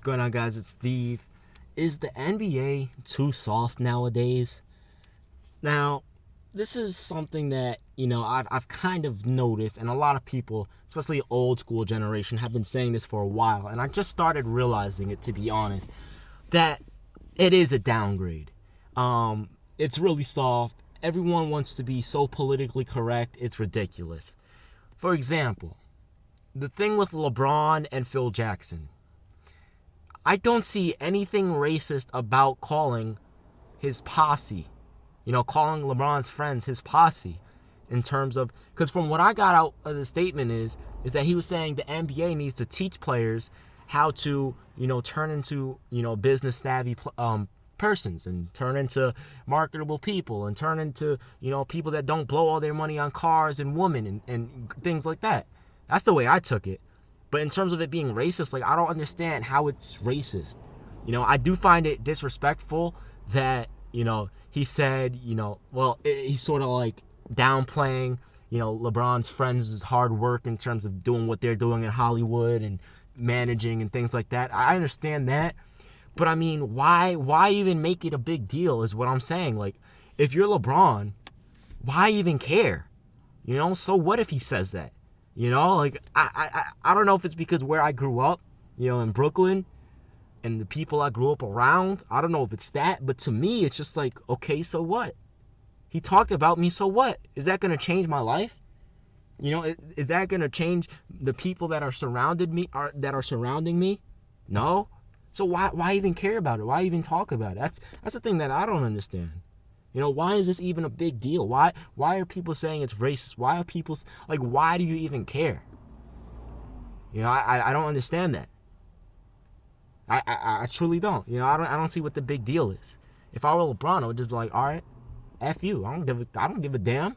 What's going on, guys? It's Steve. Is the NBA too soft nowadays? Now, this is something that, I've kind of noticed, and a lot of people, especially old school generation, have been saying this for a while, and I just started realizing it, to be honest, that it is a downgrade. It's really soft. Everyone wants to be so politically correct, it's ridiculous. For example, the thing with LeBron and Phil Jackson. I don't see anything racist about calling his posse, calling LeBron's friends his posse, in terms of, because from what I got out of the statement is that he was saying the NBA needs to teach players how to, turn into, business savvy persons, and turn into marketable people, and turn into, people that don't blow all their money on cars and women and things like that. That's the way I took it. But in terms of it being racist, I don't understand how it's racist. I do find it disrespectful that, he said, he's sort of downplaying, LeBron's friends' hard work in terms of doing what they're doing in Hollywood and managing and things like that. I understand that. But I mean, why even make it a big deal is what I'm saying. If you're LeBron, why even care? So what if he says that? I don't know if it's because where I grew up, in Brooklyn, and the people I grew up around. I don't know if it's that, but to me, it's just okay, so what? He talked about me, so what? Is that going to change my life? Is that going to change the people that are surrounding me? No. So why even care about it? Why even talk about it? That's the thing that I don't understand. Why is this even a big deal? Why are people saying it's racist? Why are people why do you even care? I don't understand that. I truly don't. I don't see what the big deal is. If I were LeBron, I would just be like, all right, F you. I don't give a damn.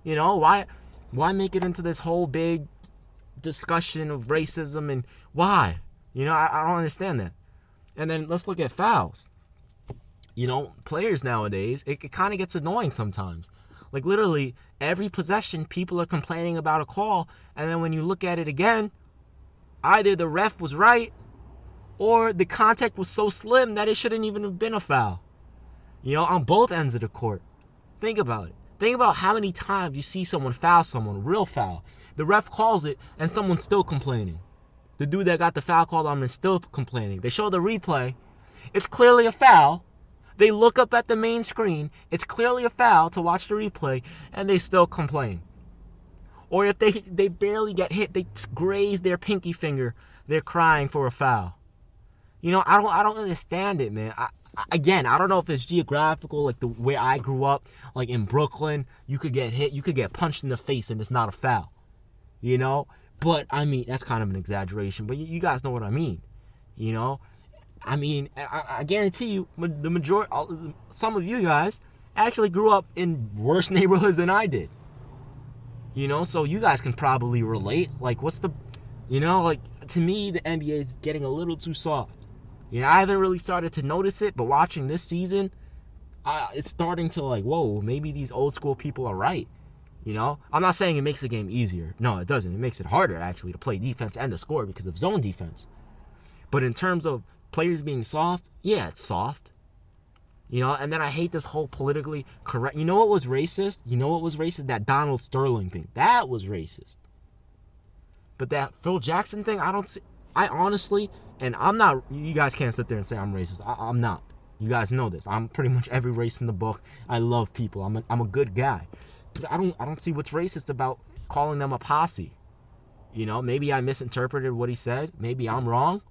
Why make it into this whole big discussion of racism, and why? I don't understand that. And then let's look at fouls. Players nowadays, it kind of gets annoying sometimes. Literally, every possession, people are complaining about a call, and then when you look at it again, either the ref was right, or the contact was so slim that it shouldn't even have been a foul. On both ends of the court. Think about it. Think about how many times you see someone foul someone, real foul. The ref calls it, and someone's still complaining. The dude that got the foul called on him is still complaining. They show the replay. It's clearly a foul. They look up at the main screen. It's clearly a foul to watch the replay, and they still complain. Or if they barely get hit, they graze their pinky finger, they're crying for a foul. I don't understand it, man. I don't know if it's geographical, the way I grew up, in Brooklyn, you could get hit, you could get punched in the face, and it's not a foul. But I mean, that's kind of an exaggeration, but you guys know what I mean. I mean, I guarantee you, the majority, some of you guys actually grew up in worse neighborhoods than I did. So you guys can probably relate. What's the, to me, the NBA is getting a little too soft. I haven't really started to notice it, but watching this season, it's starting to whoa, maybe these old school people are right. I'm not saying it makes the game easier. No, it doesn't. It makes it harder, actually, to play defense and to score because of zone defense. But in terms of players being soft, yeah, it's soft. And then I hate this whole politically correct. What was racist? That Donald Sterling thing. That was racist. But that Phil Jackson thing, I don't see. I honestly, and I'm not, you guys can't sit there and say I'm racist. I'm not. You guys know this. I'm pretty much every race in the book. I love people. I'm a good guy. But I don't see what's racist about calling them a posse. Maybe I misinterpreted what he said. Maybe I'm wrong.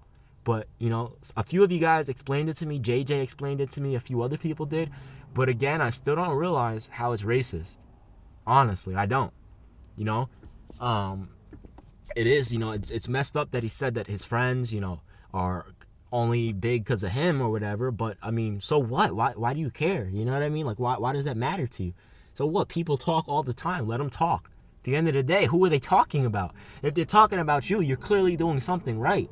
But, a few of you guys explained it to me. JJ explained it to me. A few other people did. But again, I still don't realize how it's racist. Honestly, I don't. It is, it's messed up that he said that his friends, are only big because of him or whatever. But, I mean, so what? Why do you care? You know what I mean? Why does that matter to you? So what? People talk all the time. Let them talk. At the end of the day, who are they talking about? If they're talking about you, you're clearly doing something right.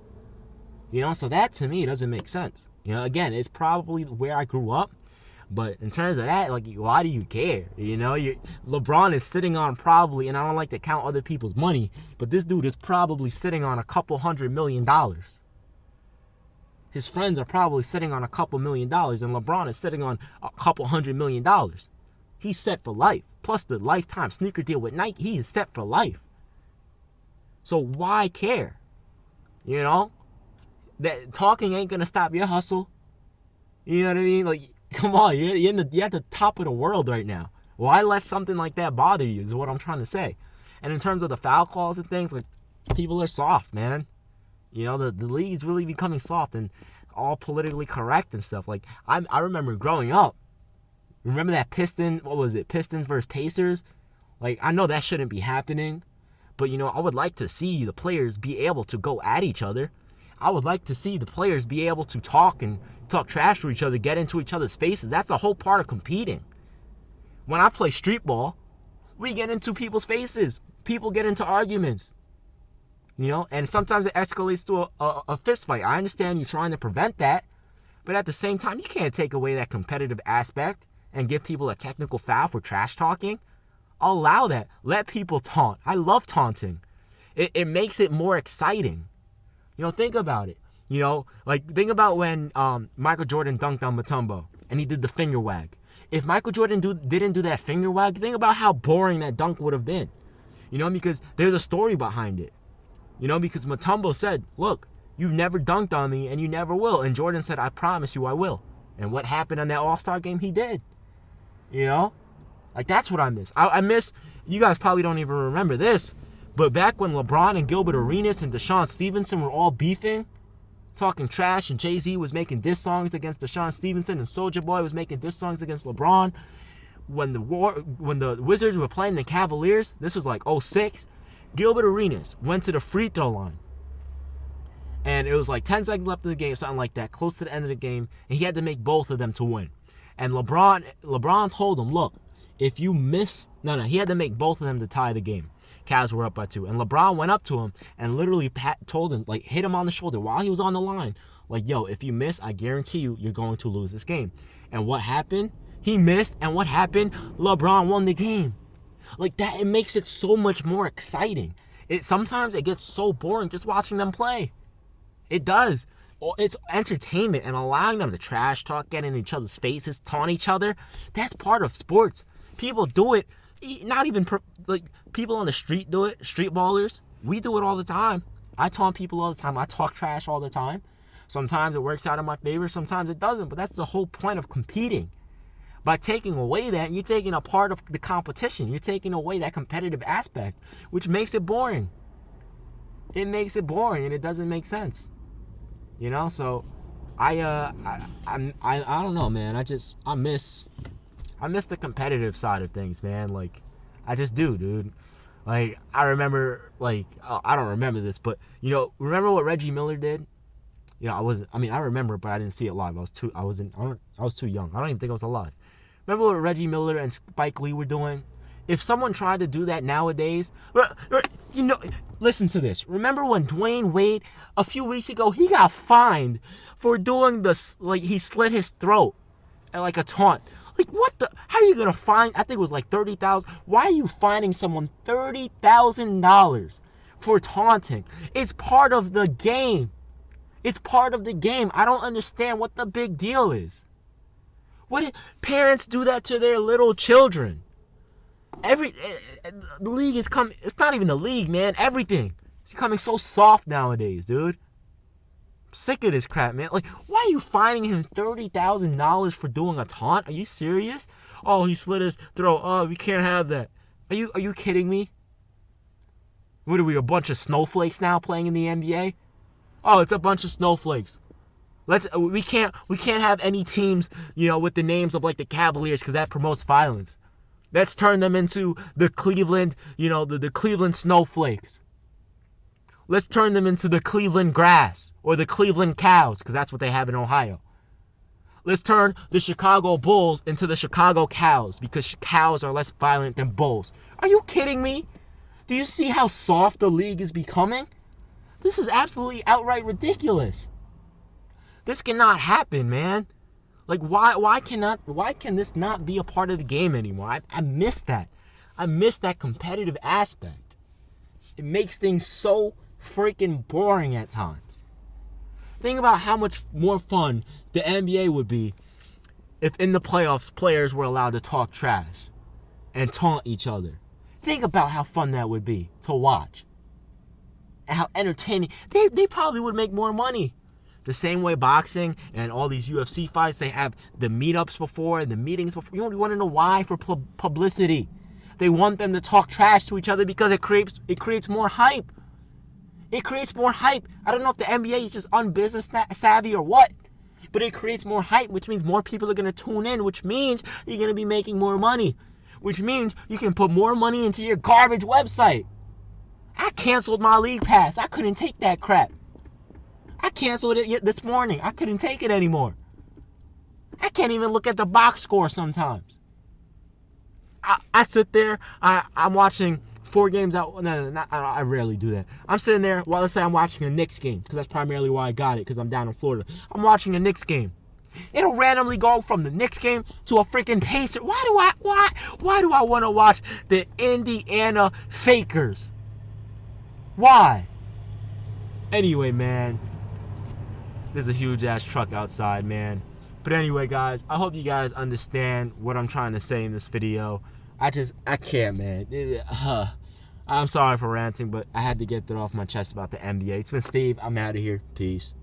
So that to me doesn't make sense. Again, it's probably where I grew up. But in terms of that, why do you care? LeBron is sitting on probably, and I don't like to count other people's money, but this dude is probably sitting on a couple $100 million. his friends are probably sitting on a couple $1 million, and LeBron is sitting on a couple $100 million. He's set for life. Plus the lifetime sneaker deal with Nike, he is set for life. So why care? You know? That talking ain't gonna stop your hustle. You know what I mean? Like, come on, you're at the top of the world right now. Why let something like that bother you is what I'm trying to say. And in terms of the foul calls and things, like, people are soft, man. You know, the league's really becoming soft and all politically correct and stuff. Like, I remember growing up. Remember that Pistons versus Pacers? Like, I know that shouldn't be happening. But, you know, I would like to see the players be able to go at each other. I would like to see the players be able to talk trash to each other, get into each other's faces. That's the whole part of competing. When I play street ball, we get into people's faces. People get into arguments. You know, and sometimes it escalates to a fist fight. I understand you're trying to prevent that, but at the same time, you can't take away that competitive aspect and give people a technical foul for trash talking. Allow that. Let people taunt. I love taunting. It makes it more exciting. You know, think about it. You know, like, think about when Michael Jordan dunked on Mutombo and he did the finger wag. If Michael Jordan didn't do that finger wag, think about how boring that dunk would have been. You know, because there's a story behind it. You know, because Mutombo said, look, you've never dunked on me and you never will. And Jordan said, I promise you I will. And what happened on that All-Star game? He did. You know? Like, that's what I miss. I miss, you guys probably don't even remember this, but back when LeBron and Gilbert Arenas and Deshaun Stevenson were all beefing, talking trash, and Jay-Z was making diss songs against Deshaun Stevenson, and Soulja Boy was making diss songs against LeBron, when the Wizards were playing the Cavaliers, this was like 2006, Gilbert Arenas went to the free throw line. And it was like 10 seconds left in the game, something like that, close to the end of the game, and he had to make both of them to win. And LeBron told him, look, if you miss, he had to make both of them to tie the game. Cavs were up by 2. And LeBron went up to him and literally told him, like, hit him on the shoulder while he was on the line. Like, yo, if you miss, I guarantee you're going to lose this game. And what happened? He missed, and what happened? LeBron won the game. Like, that, it makes it so much more exciting. Sometimes it gets so boring just watching them play. It does. It's entertainment, and allowing them to trash talk, get in each other's faces, taunt each other. That's part of sports. People do it. Not even like people on the street do it. Street ballers. We do it all the time. I taunt people all the time. I talk trash all the time. Sometimes it works out in my favor. Sometimes it doesn't. But that's the whole point of competing. By taking away that, you're taking a part of the competition. You're taking away that competitive aspect, which makes it boring. It makes it boring, and it doesn't make sense. You know, so I don't know, man. I miss the competitive side of things, man. Like, I just do, dude. Like, I remember, like, I don't remember this, but, you know, remember what Reggie Miller did? You know, I remember, but I didn't see it live. I was too young. I don't even think I was alive. Remember what Reggie Miller and Spike Lee were doing? If someone tried to do that nowadays, you know, listen to this. Remember when Dwyane Wade, a few weeks ago, he got fined for doing this, like, he slit his throat and like a taunt. Like, what the? How are you going to fine? I think it was like $30,000. Why are you fining someone $30,000 for taunting? It's part of the game. It's part of the game. I don't understand what the big deal is. What if parents do that to their little children? The league is coming. It's not even the league, man. Everything. It's becoming so soft nowadays, dude. I'm sick of this crap, man. Like, why are you fining him $30,000 for doing a taunt? Are you serious? Oh, he slit his throat. Oh, we can't have that. Are you kidding me? What are we, a bunch of snowflakes now playing in the NBA? Oh, it's a bunch of snowflakes. We can't have any teams, you know, with the names of like the Cavaliers because that promotes violence. Let's turn them into the Cleveland, you know, the Cleveland Snowflakes. Let's turn them into the Cleveland Grass or the Cleveland Cows because that's what they have in Ohio. Let's turn the Chicago Bulls into the Chicago Cows because cows are less violent than bulls. Are you kidding me? Do you see how soft the league is becoming? This is absolutely outright ridiculous. This cannot happen, man. Like, why can this not be a part of the game anymore? I miss that. I miss that competitive aspect. It makes things so freaking boring at times. Think about how much more fun the NBA would be if in the playoffs players were allowed to talk trash and taunt each other. Think about how fun that would be to watch. And how entertaining. They probably would make more money. The same way boxing and all these UFC fights, they have the meetups before and the meetings before. You want to know why? For publicity. They want them to talk trash to each other because it creates more hype. It creates more hype. I don't know if the NBA is just unbusiness savvy or what, but it creates more hype, which means more people are going to tune in, which means you're going to be making more money, which means you can put more money into your garbage website. I canceled my league pass. I couldn't take that crap. I canceled it this morning. I couldn't take it anymore. I can't even look at the box score sometimes. I sit there. I'm watching 4 games out. No, I rarely do that. I'm sitting there. Well, let's say I'm watching a Knicks game because that's primarily why I got it, because I'm down in Florida. I'm watching a Knicks game. It'll randomly go from the Knicks game to a freaking Pacer. Why do I want to watch the Indiana Fakers? Why? Anyway, man. There's a huge ass truck outside, man. But anyway, guys, I hope you guys understand what I'm trying to say in this video. I can't, man. I'm sorry for ranting, but I had to get that off my chest about the NBA. It's been Steve. I'm out of here. Peace.